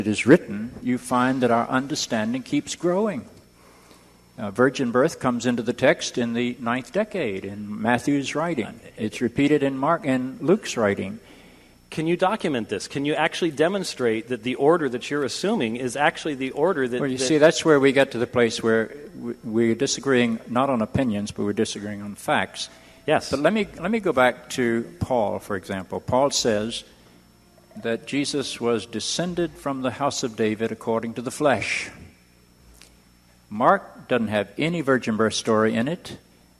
it is written, you find that our understanding keeps growing. Virgin birth comes into the text in the 9th decade in Matthew's writing. It's repeated in Mark and Luke's writing. Can you document this? Can you actually demonstrate that the order that you're assuming is actually the order that... Well, you see, that's where we get to the place where we're disagreeing not on opinions, but we're disagreeing on facts. Yes. But let me go back to Paul, for example. Paul says that Jesus was descended from the house of David according to the flesh. Mark doesn't have any virgin birth story in it,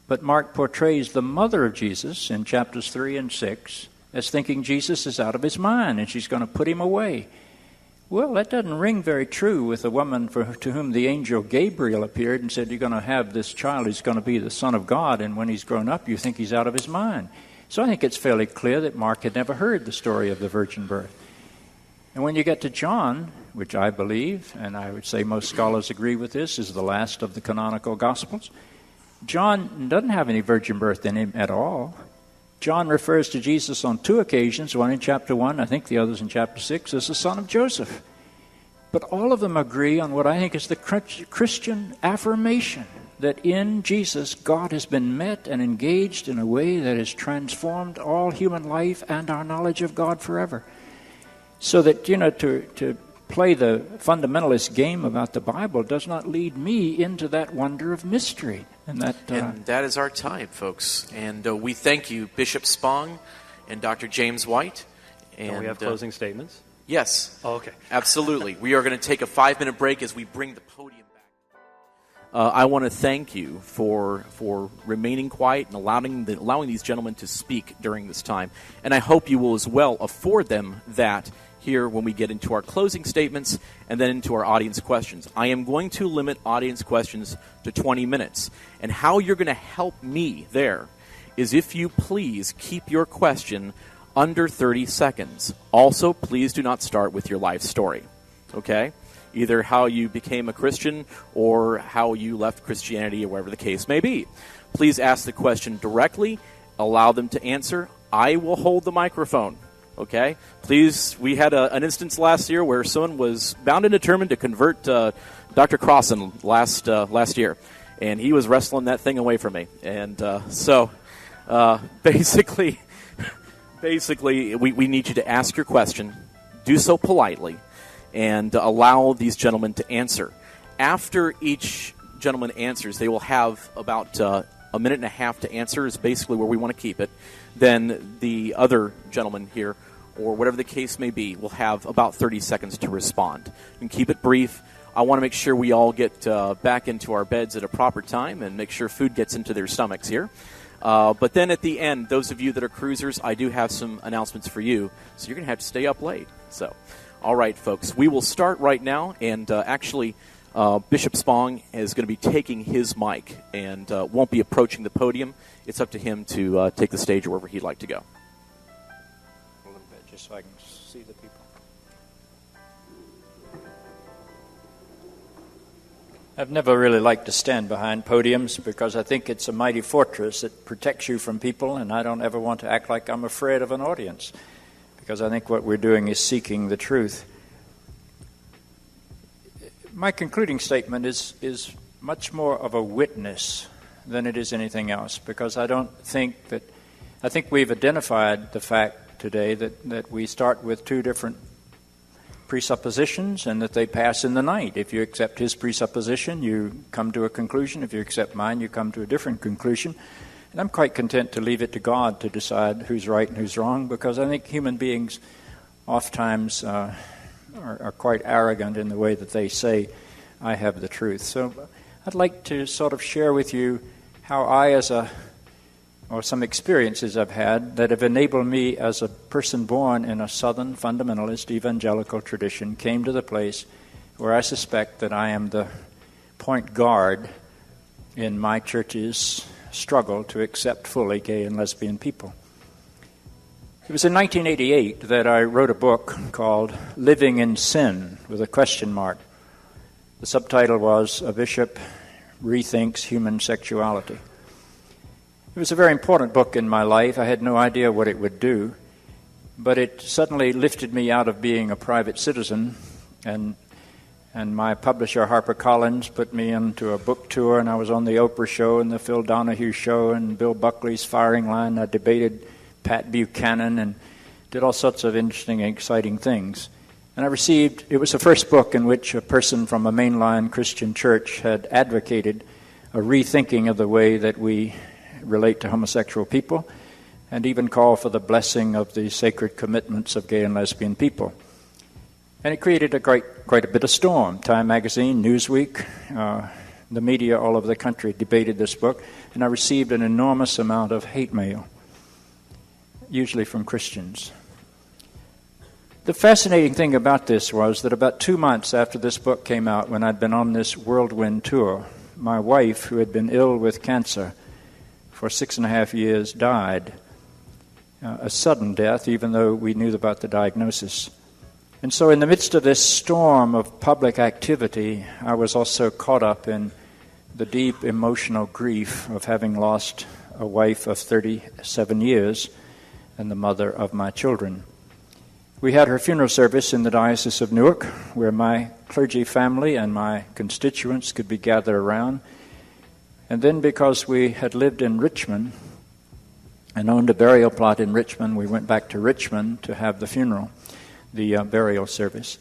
but Mark portrays the mother of Jesus in chapters 3 and 6 as thinking Jesus is out of his mind and she's going to put him away. Well, that doesn't ring very true with the woman to whom the angel Gabriel appeared and said, you're going to have this child, he's going to be the Son of God, and when he's grown up, you think he's out of his mind. So I think it's fairly clear that Mark had never heard the story of the virgin birth. And when you get to John, which I believe, and I would say most scholars agree with this, is the last of the canonical Gospels, John doesn't have any virgin birth in him at all. John refers to Jesus on 2 occasions, one in chapter 1, I think the others in chapter 6, as the son of Joseph. But all of them agree on what I think is the Christian affirmation that in Jesus, God has been met and engaged in a way that has transformed all human life and our knowledge of God forever. So that, to play the fundamentalist game about the Bible does not lead me into that wonder of mystery. And that is our time, folks. And we thank you, Bishop Spong and Dr. James White. And we have closing statements? Yes. Oh, okay. Absolutely. We are going to take a 5-minute break as we bring the podium back. I want to thank you for remaining quiet and allowing these gentlemen to speak during this time. And I hope you will as well afford them that here when we get into our closing statements and then into our audience questions. I am going to limit audience questions to 20 minutes. And how you're going to help me there is if you please keep your question under 30 seconds. Also, please do not start with your life story, okay? Either how you became a Christian or how you left Christianity or whatever the case may be. Please ask the question directly. Allow them to answer. I will hold the microphone. Okay, please. We had an instance last year where someone was bound and determined to convert Dr. Crossan last year, and he was wrestling that thing away from me. And basically, we need you to ask your question, do so politely, and allow these gentlemen to answer. After each gentleman answers, they will have about a minute and a half to answer is basically where we want to keep it. Then the other gentleman here, or whatever the case may be, will have about 30 seconds to respond. And keep it brief. I want to make sure we all get back into our beds at a proper time and make sure food gets into their stomachs here. But then at the end, those of you that are cruisers, I do have some announcements for you. So you're going to have to stay up late. So, all right, folks. We will start right now. And actually, Bishop Spong is going to be taking his mic and won't be approaching the podium. It's up to him to take the stage wherever he'd like to go. A little bit, just so I can see the people. I've never really liked to stand behind podiums because I think it's a mighty fortress that protects you from people, and I don't ever want to act like I'm afraid of an audience because I think what we're doing is seeking the truth. My concluding statement is much more of a witness than it is anything else, because I think we've identified the fact today that we start with two different presuppositions and that they pass in the night. If you accept his presupposition, you come to a conclusion. If you accept mine, you come to a different conclusion. And I'm quite content to leave it to God to decide who's right and who's wrong, because I think human beings oftentimes are quite arrogant in the way that they say, I have the truth. So I'd like to sort of share with you how or some experiences I've had that have enabled me as a person born in a Southern fundamentalist evangelical tradition came to the place where I suspect that I am the point guard in my church's struggle to accept fully gay and lesbian people. It was in 1988 that I wrote a book called Living in Sin with a question mark. The subtitle was A Bishop Rethinks Human Sexuality. It was a very important book in my life. I had no idea what it would do, but it suddenly lifted me out of being a private citizen And my publisher, HarperCollins, put me into a book tour, and I was on the Oprah show and the Phil Donahue show and Bill Buckley's Firing Line. I debated Pat Buchanan and did all sorts of interesting and exciting things. And it was the first book in which a person from a mainline Christian church had advocated a rethinking of the way that we relate to homosexual people, and even called for the blessing of the sacred commitments of gay and lesbian people. And it created quite a bit of storm. Time magazine, Newsweek, the media all over the country debated this book, and I received an enormous amount of hate mail, usually from Christians. The fascinating thing about this was that about 2 months after this book came out, when I'd been on this whirlwind tour, my wife, who had been ill with cancer for 6.5 years, died. A sudden death, even though we knew about the diagnosis. And so in the midst of this storm of public activity, I was also caught up in the deep emotional grief of having lost a wife of 37 years and the mother of my children. We had her funeral service in the Diocese of Newark, where my clergy family and my constituents could be gathered around. And then, because we had lived in Richmond and owned a burial plot in Richmond, we went back to Richmond to have the funeral, the burial service.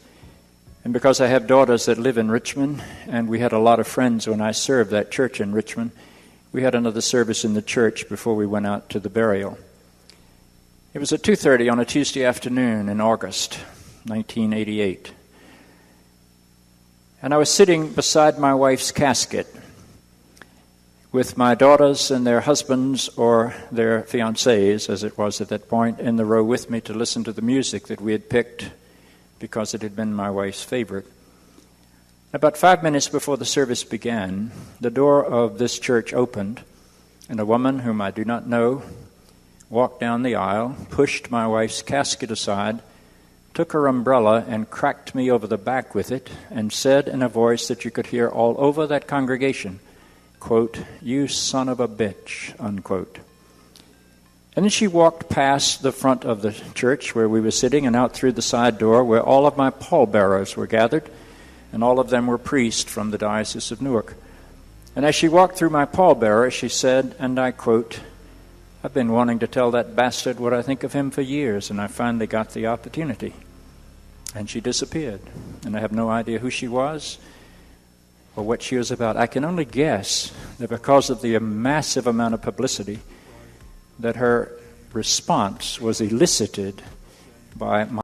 And because I have daughters that live in Richmond, and we had a lot of friends when I served that church in Richmond, we had another service in the church before we went out to the burial. It was at 2:30 on a Tuesday afternoon in August 1988. And I was sitting beside my wife's casket with my daughters and their husbands or their fiancés, as it was at that point, in the row with me to listen to the music that we had picked because it had been my wife's favorite. About 5 minutes before the service began, the door of this church opened, and a woman whom I do not know walked down the aisle, pushed my wife's casket aside, took her umbrella and cracked me over the back with it, and said in a voice that you could hear all over that congregation, quote, "You son of a bitch," unquote. And then she walked past the front of the church where we were sitting and out through the side door where all of my pallbearers were gathered, and all of them were priests from the Diocese of Newark. And as she walked through my pallbearer, she said, and I quote, "I've been wanting to tell that bastard what I think of him for years, and I finally got the opportunity." And she disappeared, and I have no idea who she was or what she was about. I can only guess that because of the massive amount of publicity, that her response was elicited by my